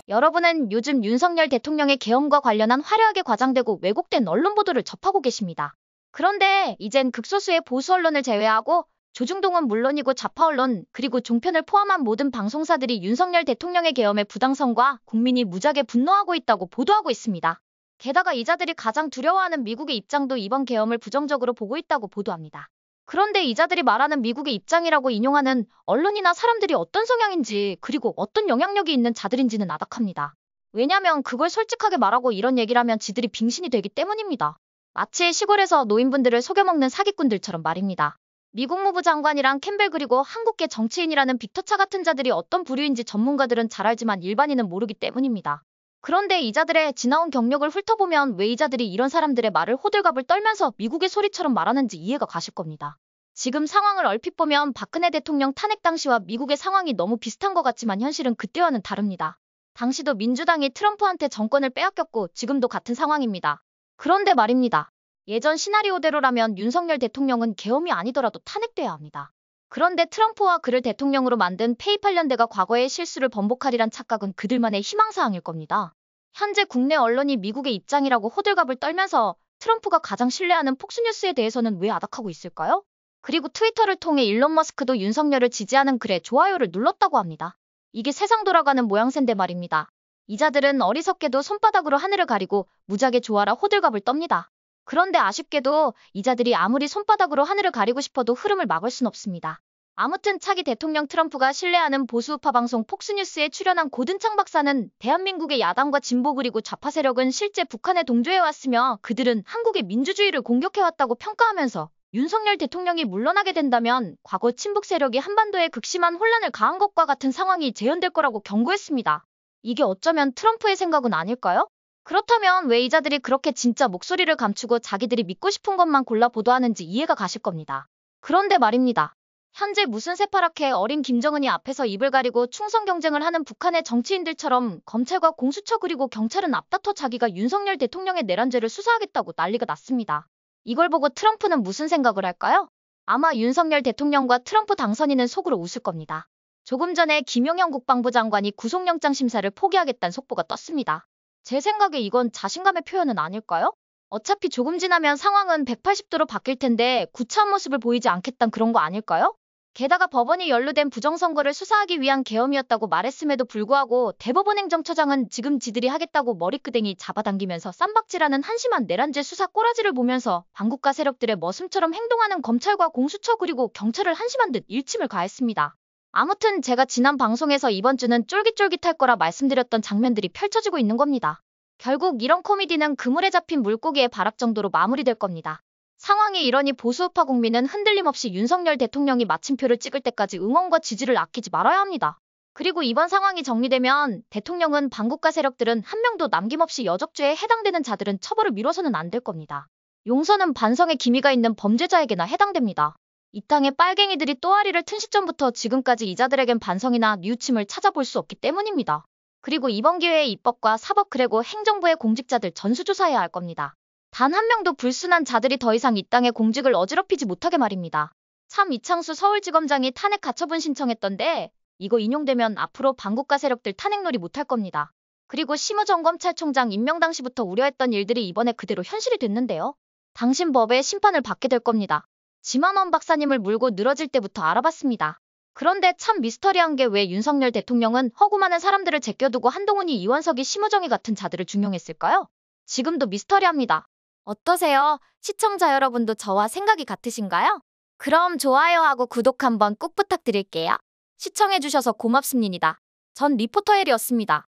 여러분은 요즘 윤석열 대통령의 계엄과 관련한 화려하게 과장되고 왜곡된 언론 보도를 접하고 계십니다. 그런데 이젠 극소수의 보수 언론을 제외하고 조중동은 물론이고 좌파 언론 그리고 종편을 포함한 모든 방송사들이 윤석열 대통령의 계엄의 부당성과 국민이 무지하게 분노하고 있다고 보도하고 있습니다. 게다가 이자들이 가장 두려워하는 미국의 입장도 이번 계엄을 부정적으로 보고 있다고 보도합니다. 그런데 이자들이 말하는 미국의 입장이라고 인용하는 언론이나 사람들이 어떤 성향인지 그리고 어떤 영향력이 있는 자들인지는 아닥합니다. 왜냐면 그걸 솔직하게 말하고 이런 얘기를 하면 지들이 빙신이 되기 때문입니다. 마치 시골에서 노인분들을 속여먹는 사기꾼들처럼 말입니다. 미국 무부 장관이랑 캠벨 그리고 한국계 정치인이라는 빅터차 같은 자들이 어떤 부류인지 전문가들은 잘 알지만 일반인은 모르기 때문입니다. 그런데 이자들의 지나온 경력을 훑어보면 왜 이자들이 이런 사람들의 말을 호들갑을 떨면서 미국의 소리처럼 말하는지 이해가 가실 겁니다. 지금 상황을 얼핏 보면 박근혜 대통령 탄핵 당시와 미국의 상황이 너무 비슷한 것 같지만 현실은 그때와는 다릅니다. 당시도 민주당이 트럼프한테 정권을 빼앗겼고 지금도 같은 상황입니다. 그런데 말입니다. 예전 시나리오대로라면 윤석열 대통령은 계엄이 아니더라도 탄핵돼야 합니다. 그런데 트럼프와 그를 대통령으로 만든 페이팔 연대가 과거의 실수를 번복하리란 착각은 그들만의 희망사항일 겁니다. 현재 국내 언론이 미국의 입장이라고 호들갑을 떨면서 트럼프가 가장 신뢰하는 폭스뉴스에 대해서는 왜 아닥하고 있을까요? 그리고 트위터를 통해 일론 머스크도 윤석열을 지지하는 글에 좋아요를 눌렀다고 합니다. 이게 세상 돌아가는 모양새인데 말입니다. 이자들은 어리석게도 손바닥으로 하늘을 가리고 무지하게 좋아라 호들갑을 떱니다. 그런데 아쉽게도 이자들이 아무리 손바닥으로 하늘을 가리고 싶어도 흐름을 막을 순 없습니다. 아무튼 차기 대통령 트럼프가 신뢰하는 보수우파 방송 폭스뉴스에 출연한 고든창 박사는 대한민국의 야당과 진보 그리고 좌파 세력은 실제 북한에 동조해왔으며 그들은 한국의 민주주의를 공격해왔다고 평가하면서 윤석열 대통령이 물러나게 된다면 과거 친북 세력이 한반도에 극심한 혼란을 가한 것과 같은 상황이 재현될 거라고 경고했습니다. 이게 어쩌면 트럼프의 생각은 아닐까요? 그렇다면 왜 이자들이 그렇게 진짜 목소리를 감추고 자기들이 믿고 싶은 것만 골라 보도하는지 이해가 가실 겁니다. 그런데 말입니다. 현재 무슨 새파랗게 어린 김정은이 앞에서 입을 가리고 충성 경쟁을 하는 북한의 정치인들처럼 검찰과 공수처 그리고 경찰은 앞다퉈 자기가 윤석열 대통령의 내란죄를 수사하겠다고 난리가 났습니다. 이걸 보고 트럼프는 무슨 생각을 할까요? 아마 윤석열 대통령과 트럼프 당선인은 속으로 웃을 겁니다. 조금 전에 김용현 국방부 장관이 구속영장 심사를 포기하겠다는 속보가 떴습니다. 제 생각에 이건 자신감의 표현은 아닐까요? 어차피 조금 지나면 상황은 180도로 바뀔 텐데 구차한 모습을 보이지 않겠다는 그런 거 아닐까요? 게다가 법원이 연루된 부정선거를 수사하기 위한 계엄이었다고 말했음에도 불구하고 대법원 행정처장은 지금 지들이 하겠다고 머리끄댕이 잡아당기면서 쌈박질하는 한심한 내란죄 수사 꼬라지를 보면서 반국가 세력들의 머슴처럼 행동하는 검찰과 공수처 그리고 경찰을 한심한 듯 일침을 가했습니다. 아무튼 제가 지난 방송에서 이번 주는 쫄깃쫄깃할 거라 말씀드렸던 장면들이 펼쳐지고 있는 겁니다. 결국 이런 코미디는 그물에 잡힌 물고기의 발악 정도로 마무리될 겁니다. 상황이 이러니 보수우파 국민은 흔들림 없이 윤석열 대통령이 마침표를 찍을 때까지 응원과 지지를 아끼지 말아야 합니다. 그리고 이번 상황이 정리되면 대통령은 반국가 세력들은 한 명도 남김없이 여적죄에 해당되는 자들은 처벌을 미뤄서는 안 될 겁니다. 용서는 반성의 기미가 있는 범죄자에게나 해당됩니다. 이 땅의 빨갱이들이 또아리를 튼 시점부터 지금까지 이자들에겐 반성이나 뉘우침을 찾아볼 수 없기 때문입니다. 그리고 이번 기회에 입법과 사법 그리고 행정부의 공직자들 전수조사해야 할 겁니다. 단 한 명도 불순한 자들이 더 이상 이 땅의 공직을 어지럽히지 못하게 말입니다. 참 이창수 서울지검장이 탄핵 가처분 신청했던데 이거 인용되면 앞으로 반국가 세력들 탄핵놀이 못할 겁니다. 그리고 심우정 검찰총장 임명 당시부터 우려했던 일들이 이번에 그대로 현실이 됐는데요. 당신 법의 심판을 받게 될 겁니다. 지만원 박사님을 물고 늘어질 때부터 알아봤습니다. 그런데 참 미스터리한 게 왜 윤석열 대통령은 허구 많은 사람들을 제껴두고 한동훈이 이원석이 심우정이 같은 자들을 중용했을까요? 지금도 미스터리합니다. 어떠세요? 시청자 여러분도 저와 생각이 같으신가요? 그럼 좋아요하고 구독 한번 꼭 부탁드릴게요. 시청해주셔서 고맙습니다. 전 리포터 헬이었습니다.